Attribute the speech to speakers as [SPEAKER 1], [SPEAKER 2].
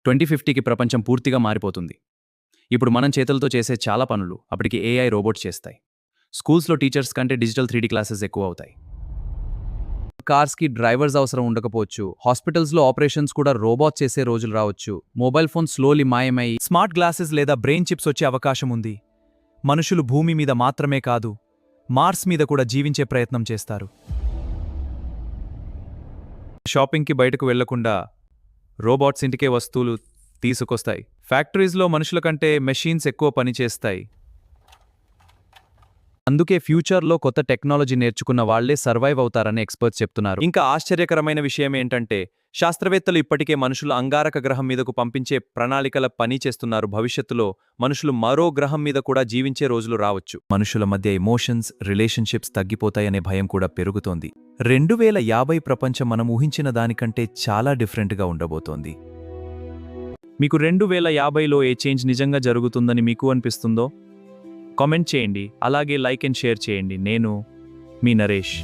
[SPEAKER 1] 2050కి ప్రపంచం పూర్తిగా మారిపోతుంది. ఇప్పుడు మనం చేతులతో చేసే చాలా పనులు అప్పటికి ఏఐ రోబోట్ చేస్తాయి. స్కూల్స్లో టీచర్స్ కంటే డిజిటల్ 3D క్లాసెస్ ఎక్కువ అవుతాయి. కార్స్కి డ్రైవర్స్ అవసరం ఉండకపోవచ్చు. హాస్పిటల్స్లో ఆపరేషన్స్ కూడా రోబోట్ చేసే రోజులు రావచ్చు. మొబైల్ ఫోన్ స్లోలీ మాయమై స్మార్ట్ గ్లాసెస్ లేదా బ్రెయిన్ చిప్స్ వచ్చే అవకాశం ఉంది. మనుషులు భూమి మీద మాత్రమే కాదు, మార్స్ మీద కూడా జీవించే ప్రయత్నం చేస్తారు. షాపింగ్కి బయటకు వెళ్లకుండా రోబోట్స్ ఇంటికే వస్తువులు తీసుకొస్తాయి. ఫ్యాక్టరీస్లో మనుషుల కంటే మెషీన్స్ ఎక్కువ పనిచేస్తాయి. అందుకే ఫ్యూచర్లో కొత్త టెక్నాలజీ నేర్చుకున్న వాళ్లే సర్వైవ్ అవుతారని ఎక్స్పర్ట్స్ చెప్తున్నారు. ఇంకా ఆశ్చర్యకరమైన విషయం ఏంటంటే శాస్త్రవేత్తలు ఇప్పటికే మనుషులు అంగారక గ్రహం మీదకు పంపించే ప్రణాళికల పని చేస్తున్నారు. భవిష్యత్తులో మనుషులు మరో గ్రహం మీద కూడా జీవించే రోజులు రావచ్చు. మనుషుల మధ్య ఎమోషన్స్, రిలేషన్షిప్స్ తగ్గిపోతాయనే భయం కూడా పెరుగుతోంది. 2050 ప్రపంచం మనం ఊహించిన దానికంటే చాలా డిఫరెంట్గా ఉండబోతోంది. మీకు 2050లో ఏ చేంజ్ నిజంగా జరుగుతుందని మీకు అనిపిస్తుందో కామెంట్ చేయండి. అలాగే లైక్ అండ్ షేర్ చేయండి. నేను మీ నరేష్.